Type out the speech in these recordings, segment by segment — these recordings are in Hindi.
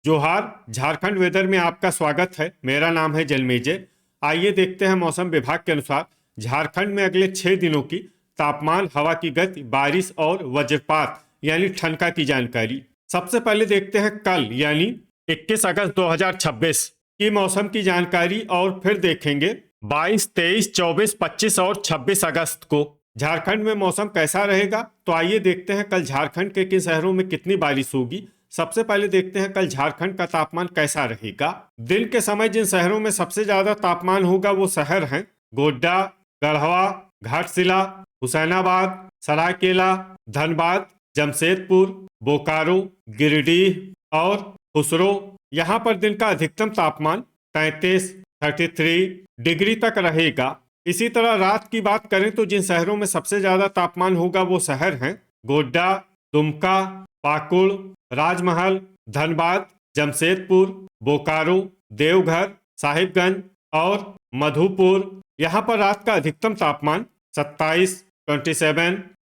जोहार। झारखंड वेदर में आपका स्वागत है। मेरा नाम है जलमेजय। आइए देखते हैं मौसम विभाग के अनुसार झारखंड में अगले 6 दिनों की तापमान, हवा की गति, बारिश और वज्रपात यानी ठनका की जानकारी। सबसे पहले देखते हैं कल यानी 21 अगस्त 2026 की मौसम की जानकारी और फिर देखेंगे 22, 23, 24, 25 और 26 अगस्त को झारखंड में मौसम कैसा रहेगा। तो आइए देखते हैं कल झारखंड के किन शहरों में कितनी बारिश होगी। सबसे पहले देखते हैं कल झारखंड का तापमान कैसा रहेगा। दिन के समय जिन शहरों में सबसे ज्यादा तापमान होगा वो शहर हैं गोड्डा, गढ़वा, घाटशिला, हुसैनाबाद, सरायकेला, धनबाद, जमशेदपुर, बोकारो, गिरिडीह और खुसरो। यहाँ पर दिन का अधिकतम तापमान 33 डिग्री तक रहेगा। इसी तरह रात की बात करें तो जिन शहरों में सबसे ज्यादा तापमान होगा वो शहर हैं गोड्डा, दुमका, पाकुड़, राजमहल, धनबाद, जमशेदपुर, बोकारो, देवघर, साहिबगंज और मधुपुर। यहाँ पर रात का अधिकतम तापमान 27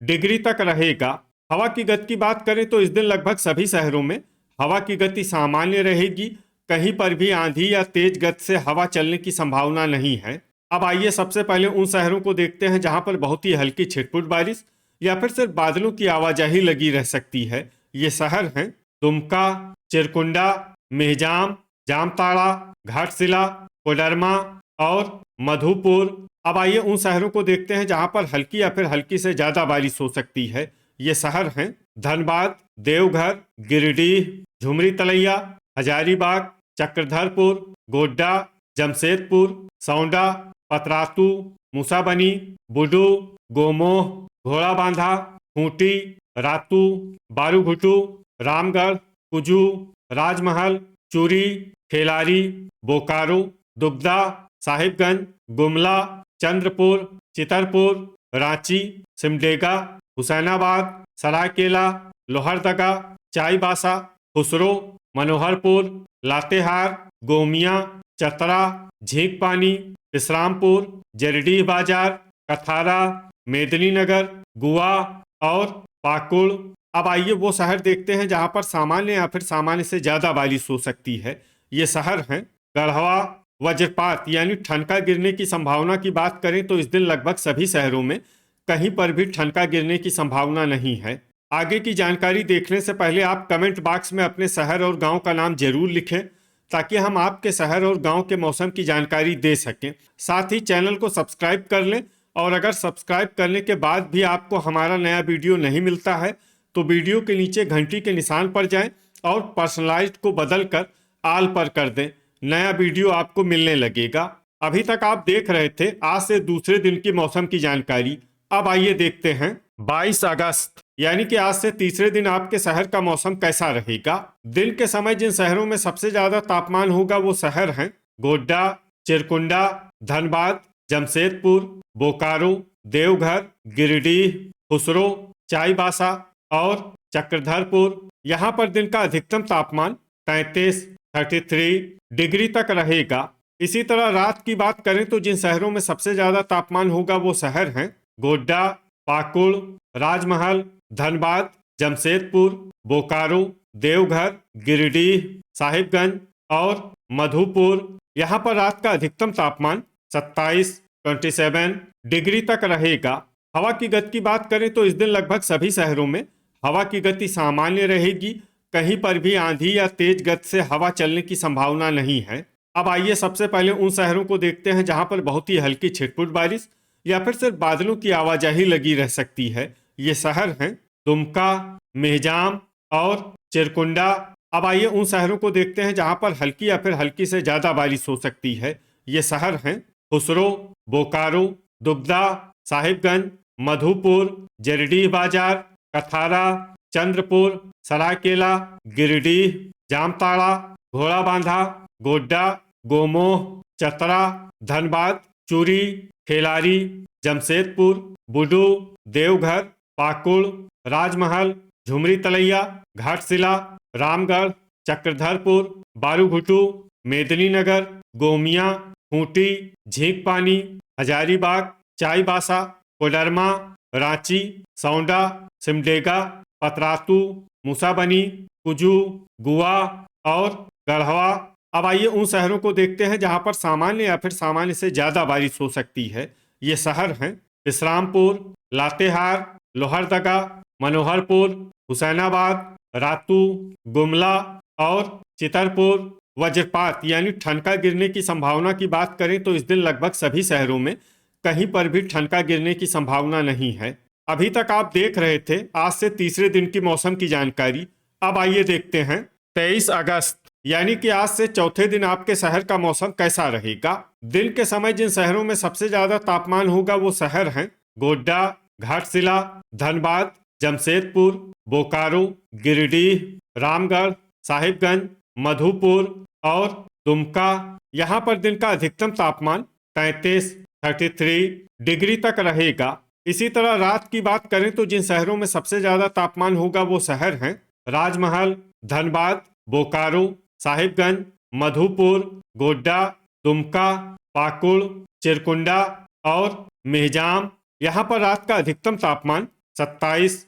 डिग्री तक रहेगा। हवा की गति की बात करें तो इस दिन लगभग सभी शहरों में हवा की गति सामान्य रहेगी। कहीं पर भी आंधी या तेज गति से हवा चलने की संभावना नहीं है। अब आइए सबसे पहले उन शहरों को देखते हैं जहां पर बहुत ही हल्की छिटपुट बारिश या फिर सिर्फ बादलों की आवाजाही लगी रह सकती है। ये शहर हैं दुमका, चिरकुंडा, मेहजाम, जामताड़ा, घाटशिला, कोडरमा और मधुपुर। अब आइए उन शहरों को देखते हैं जहां पर हल्की या फिर हल्की से ज्यादा बारिश हो सकती है। ये शहर हैं धनबाद, देवघर, गिरिडीह, झुमरी तलैया, हजारीबाग, चक्रधरपुर, गोड्डा, जमशेदपुर, सौंडा, पतरातू, मूसाबनी, बुडू, गोमोह, घोड़ाबांधा, खूंटी, रातू, बारूघुटू, रामगढ़, कुजू, राजमहल, चूरी, खेलारी, बोकारो, दुगदा, साहिबगंज, गुमला, चंद्रपुर, चितरपुर, रांची, सिमडेगा, हुसैनाबाद, सरायकेला, लोहरदगा, चाईबासा, खुसरो, मनोहरपुर, लातेहार, गोमिया, चतरा, झींकपानी, विश्रामपुर, जरडीह बाजार, कथारा, मेदिनीनगर, गुआ और पाकुड़। अब आइए वो शहर देखते हैं जहां पर सामान्य या फिर सामान्य से ज्यादा बारिश हो सकती है। ये शहर हैं गढ़वा। वज्रपात यानी ठनका गिरने की संभावना की बात करें तो इस दिन लगभग सभी शहरों में कहीं पर भी ठनका गिरने की संभावना नहीं है। आगे की जानकारी देखने से पहले आप कमेंट बॉक्स में अपने शहर और गांव का नाम जरूर लिखें ताकि हम आपके शहर और गांव के मौसम की जानकारी दे सकें। साथ ही चैनल को सब्सक्राइब कर लें और अगर सब्सक्राइब करने के बाद भी आपको हमारा नया वीडियो नहीं मिलता है तो वीडियो के नीचे घंटी के निशान पर जाएं और पर्सनलाइज्ड को बदलकर आल पर कर दें। नया वीडियो आपको मिलने लगेगा। अभी तक आप देख रहे थे आज से दूसरे दिन की मौसम की जानकारी। अब आइए देखते हैं 22 अगस्त यानी कि आज से तीसरे दिन आपके शहर का मौसम कैसा रहेगा। दिन के समय जिन शहरों में सबसे ज्यादा तापमान होगा वो शहर हैं गोड्डा, चिरकुंडा, धनबाद, जमशेदपुर, बोकारो, देवघर, गिरिडीह, खुसरो, चाईबासा और चक्रधरपुर। यहाँ पर दिन का अधिकतम तापमान 33 डिग्री तक रहेगा। इसी तरह रात की बात करें तो जिन शहरों में सबसे ज्यादा तापमान होगा वो शहर हैं गोड्डा, पाकुड़, राजमहल, धनबाद, जमशेदपुर, बोकारो, देवघर, गिरिडीह, साहिबगंज और मधुपुर। यहाँ पर रात का अधिकतम तापमान 27 डिग्री तक रहेगा। हवा की गति की बात करें तो इस दिन लगभग सभी शहरों में हवा की गति सामान्य रहेगी। कहीं पर भी आंधी या तेज गति से हवा चलने की संभावना नहीं है। अब आइए सबसे पहले उन शहरों को देखते हैं जहां पर बहुत ही हल्की छिटपुट बारिश या फिर सिर्फ बादलों की आवाजाही लगी रह सकती है। ये शहर हैं दुमका, मेहजाम और चिरकुंडा। अब आइए उन शहरों को देखते हैं जहां पर हल्की या फिर हल्की से ज्यादा बारिश हो सकती है। ये शहर हैं खुसरो, बोकारो, दुगदा, साहिबगंज, मधुपुर, जरडीह बाजार, कथारा, चंद्रपुर, सरायकेला, गिरिडीह, जामताड़ा, घोड़ाबांधा, गोड्डा, गोमोह, चतरा, धनबाद, चूरी, खेलारी, जमशेदपुर, बुडू, देवघर, पाकुड़, राजमहल, झुमरी तलैया, घाटशिला, रामगढ़, चक्रधरपुर, बारूघुटू, मेदिनीनगर, गोमिया, खूंटी, झींकपानी, हजारीबाग, चाईबासा, कोडरमा, रांची, सौंडा, सिमडेगा, पतरातू, मूसाबनी, कुजू, गुआ और गढ़वा। अब आइए उन शहरों को देखते हैं जहां पर सामान्य या फिर सामान्य से ज्यादा बारिश हो सकती है। ये शहर हैं इस्लामपुर, लातेहार, लोहरदगा, मनोहरपुर, हुसैनाबाद, रातू, गुमला और चितरपुर। वज्रपात यानी ठनका गिरने की संभावना की बात करें तो इस दिन लगभग सभी शहरों में कहीं पर भी ठनका गिरने की संभावना नहीं है। अभी तक आप देख रहे थे आज से तीसरे दिन की मौसम की जानकारी। अब आइए देखते हैं 23 अगस्त यानी कि आज से चौथे दिन आपके शहर का मौसम कैसा रहेगा। दिन के समय जिन शहरों में सबसे ज्यादा तापमान होगा वो शहर हैं गोड्डा, घाटशिला, धनबाद, जमशेदपुर, बोकारो, गिरिडीह, रामगढ़, साहिबगंज, मधुपुर और दुमका। यहाँ पर दिन का अधिकतम तापमान 33 डिग्री तक रहेगा। इसी तरह रात की बात करें तो जिन शहरों में सबसे ज्यादा तापमान होगा वो शहर हैं राजमहल, धनबाद, बोकारो, साहिबगंज, मधुपुर, गोड्डा, दुमका, पाकुड़, चिरकुंडा और मेहजाम। यहाँ पर रात का अधिकतम तापमान 27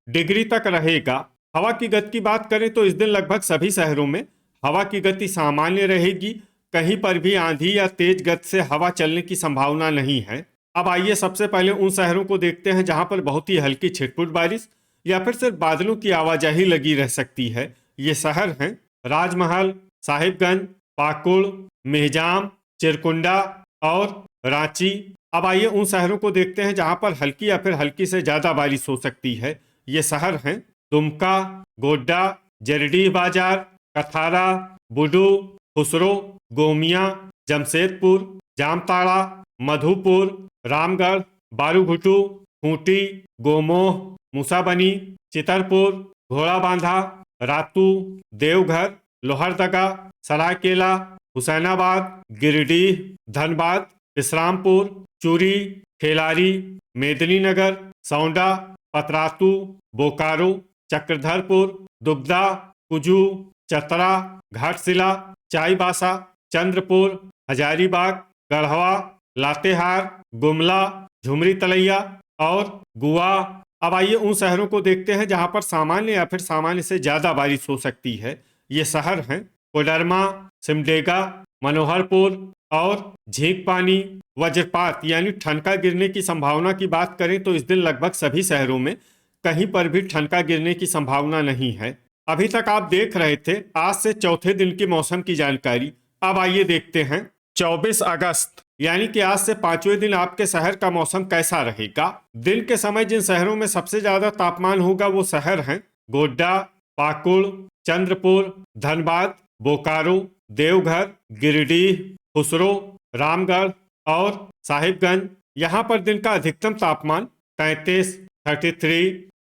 डिग्री तक रहेगा। हवा की गति की बात करें तो इस दिन लगभग सभी शहरों में हवा की गति सामान्य रहेगी। कहीं पर भी आंधी या तेज गति से हवा चलने की संभावना नहीं है। अब आइए सबसे पहले उन शहरों को देखते हैं जहां पर बहुत ही हल्की छिटपुट बारिश या फिर सिर्फ बादलों की आवाजाही लगी रह सकती है। ये शहर हैं राजमहल, साहिबगंज, पाकुड़, मेहजाम, चिरकुंडा और रांची। अब आइए उन शहरों को देखते हैं जहां पर हल्की या फिर हल्की से ज्यादा बारिश हो सकती है। ये शहर हैं दुमका, गोड्डा, जरडीह बाजार, कथारा, बुडू, खुसरो, गोमिया, जमशेदपुर, जामताड़ा, मधुपुर, रामगढ़, बारूघुटू, खूंटी, गोमोह, मूसाबनी, चितरपुर, घोड़ाबांधा, रातू, देवघर, लोहरदगा, सरायकेला, हुसैनाबाद, गिरिडीह, धनबाद, इस्लामपुर, चूरी, खेलारी, मेदिनीनगर, सौंडा, पतरातू, बोकारो, चक्रधरपुर, दुगदा, कुजू, चतरा, घाटशिला, चाईबासा, चंद्रपुर, हजारीबाग, गढ़वा, लातेहार, गुमला, झुमरी तलैया और गुआ। अब आइए उन शहरों को देखते हैं जहां पर सामान्य या फिर सामान्य से ज्यादा बारिश हो सकती है। ये शहर हैं कोडरमा, सिमडेगा, मनोहरपुर और झींकपानी। वज्रपात यानी ठनका गिरने की संभावना की बात करें तो इस दिन लगभग सभी शहरों में कहीं पर भी ठनका गिरने की संभावना नहीं है। अभी तक आप देख रहे थे आज से चौथे दिन की मौसम की जानकारी। अब आइए देखते हैं 24 अगस्त यानी कि आज से पांचवें दिन आपके शहर का मौसम कैसा रहेगा। दिन के समय जिन शहरों में सबसे ज्यादा तापमान होगा वो शहर हैं गोड्डा, पाकुड़, चंद्रपुर, धनबाद, बोकारो, देवघर, गिरिडीह, खुसरो, रामगढ़ और साहिबगंज। यहाँ पर दिन का अधिकतम तापमान 33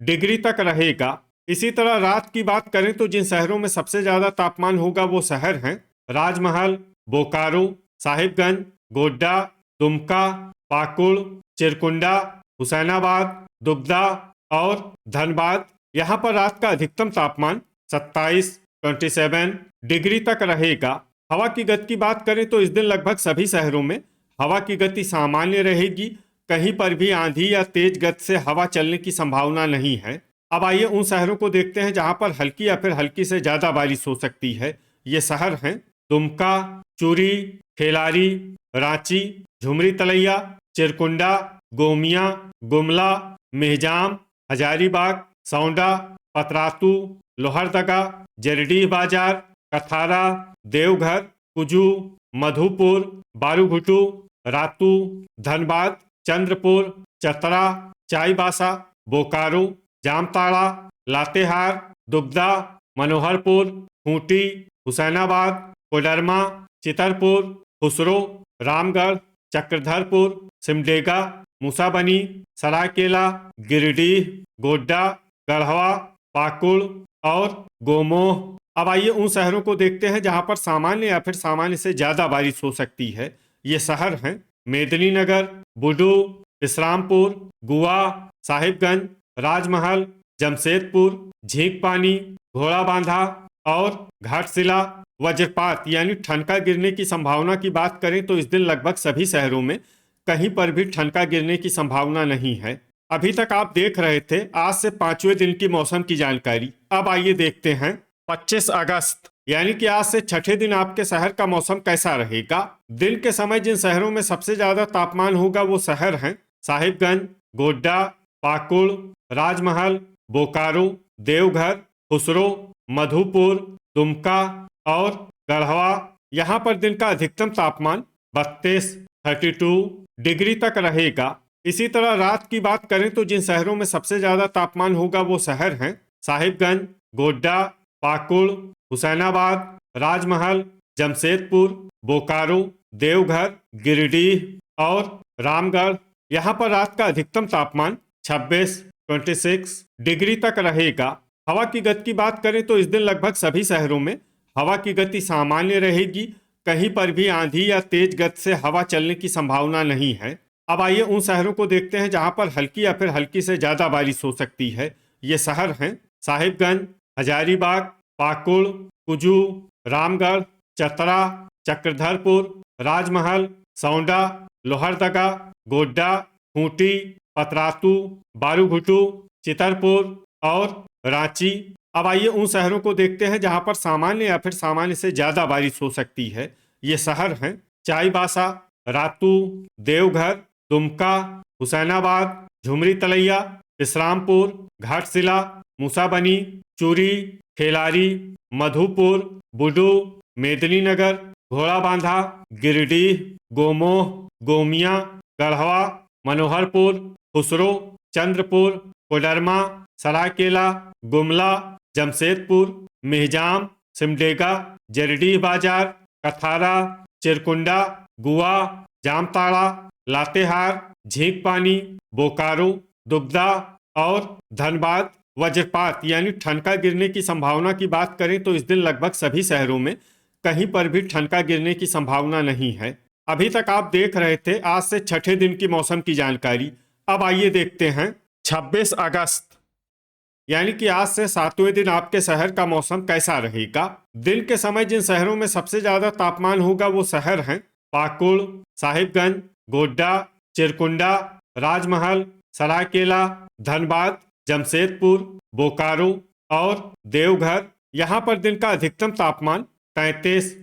डिग्री तक रहेगा। इसी तरह रात की बात करें तो जिन शहरों में सबसे ज्यादा तापमान होगा वो शहर हैं राजमहल, बोकारो, साहिबगंज, गोड्डा, दुमका, पाकुड़, चिरकुंडा, हुसैनाबाद, दुगदा और धनबाद। यहाँ पर रात का अधिकतम तापमान 27 डिग्री तक रहेगा। हवा की गति की बात करें तो इस दिन लगभग सभी शहरों में हवा की गति सामान्य रहेगी। कहीं पर भी आंधी या तेज गति से हवा चलने की संभावना नहीं है। अब आइए उन शहरों को देखते हैं जहां पर हल्की या फिर हल्की से ज्यादा बारिश हो सकती है। ये शहर हैं दुमका, चूरी, खेलारी, रांची, झुमरी तलैया, चिरकुंडा, गोमिया, गुमला, मेहजाम, हजारीबाग, सौंडा, पतरातू, लोहरदगा, जरडीह बाजार, कथारा, देवघर, कुजू, मधुपुर, बारूघुटू, रातू, धनबाद, चंद्रपुर, चतरा, चाईबासा, बोकारो, जामताड़ा, लातेहार, दुगदा, मनोहरपुर, खूंटी, हुसैनाबाद, कोडरमा, चितरपुर, खुसरो, रामगढ़, चक्रधरपुर, सिमडेगा, मूसाबनी, सरायकेला, गिरिडीह, गोड्डा, गढ़वा, पाकुड़ और गोमोह। अब आइए उन शहरों को देखते हैं जहां पर सामान्य या फिर सामान्य से ज्यादा बारिश हो सकती है। ये शहर हैं मेदिनीनगर, बुडू, इस्लामपुर, गुआ, साहिबगंज, राजमहल, जमशेदपुर, झींकपानी, घोड़ाबांधा और घाटशिला। वज्रपात यानी ठनका गिरने की संभावना की बात करें तो इस दिन लगभग सभी शहरों में कहीं पर भी ठनका गिरने की संभावना नहीं है। अभी तक आप देख रहे थे आज से पांचवें दिन की मौसम की जानकारी। अब आइए देखते हैं 25 अगस्त यानी कि आज से छठे दिन आपके शहर का मौसम कैसा रहेगा। दिन के समय जिन शहरों में सबसे ज्यादा तापमान होगा वो शहर हैं साहिबगंज, गोड्डा, पाकुड़, राजमहल, बोकारो, देवघर, खुसरो, मधुपुर, दुमका और गढ़वा। यहाँ पर दिन का अधिकतम तापमान 32 डिग्री तक रहेगा। इसी तरह रात की बात करें तो जिन शहरों में सबसे ज्यादा तापमान होगा वो शहर हैं साहिबगंज, गोड्डा, पाकुड़, हुसैनाबाद, राजमहल, जमशेदपुर, बोकारो, देवघर, गिरिडीह और रामगढ़। यहाँ पर रात का अधिकतम तापमान 26 डिग्री तक रहेगा। हवा की गति की बात करें तो इस दिन लगभग सभी शहरों में हवा की गति सामान्य रहेगी। कहीं पर भी आंधी या तेज गति से हवा चलने की संभावना नहीं है। अब आइए उन शहरों को देखते हैं जहां पर हल्की या फिर हल्की से ज्यादा बारिश हो सकती है। ये शहर हैं साहिबगंज, हजारीबाग, पाकुड़, कुजू, रामगढ़, चतरा, चक्रधरपुर, राजमहल, सौंडा, लोहरदगा, गोड्डा, खूंटी, पतरातू, बारूघुटू, चितरपुर और रांची। अब आइए उन शहरों को देखते हैं जहां पर सामान्य या फिर सामान्य से ज्यादा बारिश हो सकती है। ये शहर हैं चाईबासा, रातू, देवघर, दुमका, हुसैनाबाद, झुमरी तलैया, विश्रामपुर, घाटशिला, मूसाबनी, चूरी, खेलारी, मधुपुर, बुडू, मेदिनीनगर, घोड़ाबांधा, गिरिडीह, गोमोह, गोमिया, गढ़वा, मनोहरपुर, खुसरो, चंद्रपुर, कोडरमा, सरायकेला, गुमला, जमशेदपुर, मेहजाम, सिमडेगा, जरडीह बाजार, कथारा, चिरकुंडा, गुआ, जामताड़ा, लातेहार, झींकपानी, बोकारो, दुगदा और धनबाद। वज्रपात यानी ठनका गिरने की संभावना की बात करें तो इस दिन लगभग सभी शहरों में कहीं पर भी ठनका गिरने की संभावना नहीं है। अभी तक आप देख रहे थे आज से छठे दिन की मौसम की जानकारी। अब आइए देखते हैं 26 अगस्त यानी कि आज से सातवें दिन आपके शहर का मौसम कैसा रहेगा। दिन के समय जिन शहरों में सबसे ज्यादा तापमान होगा वो शहर हैं पाकुड़, साहिबगंज, गोड्डा, चिरकुंडा, राजमहल, सरायकेला, धनबाद, जमशेदपुर, बोकारो और देवघर। यहाँ पर दिन का अधिकतम तापमान 33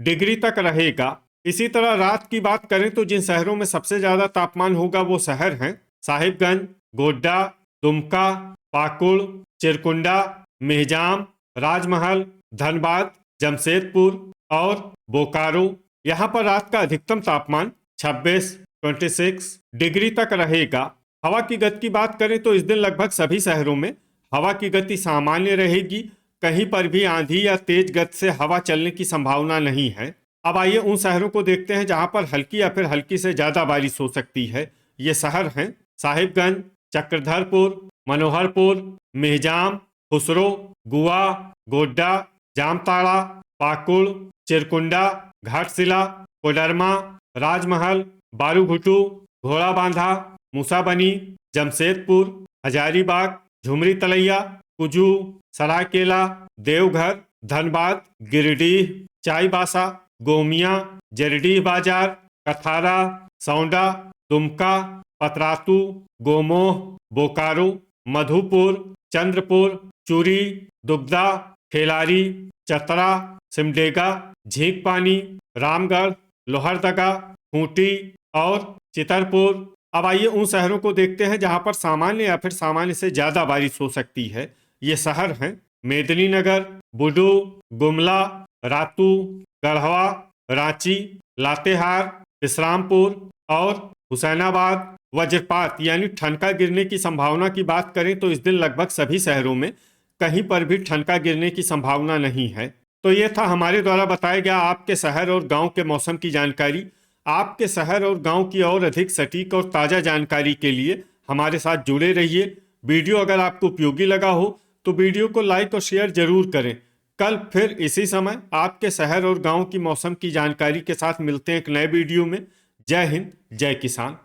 डिग्री तक रहेगा। इसी तरह रात की बात करें तो जिन शहरों में सबसे ज्यादा तापमान होगा वो शहर हैं साहिबगंज, गोड्डा, दुमका, पाकुड़, चिरकुंडा, मेहजाम, राजमहल, धनबाद, जमशेदपुर और बोकारो। यहाँ पर रात का अधिकतम तापमान 26 डिग्री तक रहेगा। हवा की गति की बात करें तो इस दिन लगभग सभी शहरों में हवा की गति सामान्य रहेगी। कहीं पर भी आंधी या तेज गति से हवा चलने की संभावना नहीं है। अब आइए उन शहरों को देखते हैं जहां पर हल्की या फिर हल्की से ज्यादा बारिश हो सकती है। ये शहर हैं साहिबगंज, चक्रधरपुर, मनोहरपुर, मेहजाम, खुसरो, गुआ, गोड्डा, जामताड़ा, पाकुड़, चिरकुंडा, घाटशिला, कोडरमा, राजमहल, बारूघुटू, घोड़ाबांधा, मूसाबनी, जमशेदपुर, हजारीबाग, झुमरी तलैया, कुजू, सरायकेला, देवघर, धनबाद, गिरिडीह, चाईबासा, गोमिया, जरडीह बाजार, कथारा, सौंडा, दुमका, पतरातू, गोमोह, बोकारो, मधुपुर, चंद्रपुर, चूरी, दुगदा, खेलारी, चतरा, सिमडेगा, झींकपानी, रामगढ़, लोहरदगा, खूंटी और चितरपुर। अब आइए उन शहरों को देखते हैं जहां पर सामान्य या फिर सामान्य से ज्यादा बारिश हो सकती है। ये शहर हैं मेदिनीनगर, बुडू, गुमला, रातू, गढ़वा, रांची, लातेहार, विश्रामपुर और हुसैनाबाद। वज्रपात यानी ठनका गिरने की संभावना की बात करें तो इस दिन लगभग सभी शहरों में कहीं पर भी ठनका गिरने की संभावना नहीं है। तो ये था हमारे द्वारा बताया गया आपके शहर और गांव के मौसम की जानकारी। आपके शहर और गांव की और अधिक सटीक और ताज़ा जानकारी के लिए हमारे साथ जुड़े रहिए। वीडियो अगर आपको उपयोगी लगा हो तो वीडियो को लाइक और शेयर जरूर करें। कल फिर इसी समय आपके शहर और गांव की मौसम की जानकारी के साथ मिलते हैं एक नए वीडियो में। जय हिंद, जय किसान।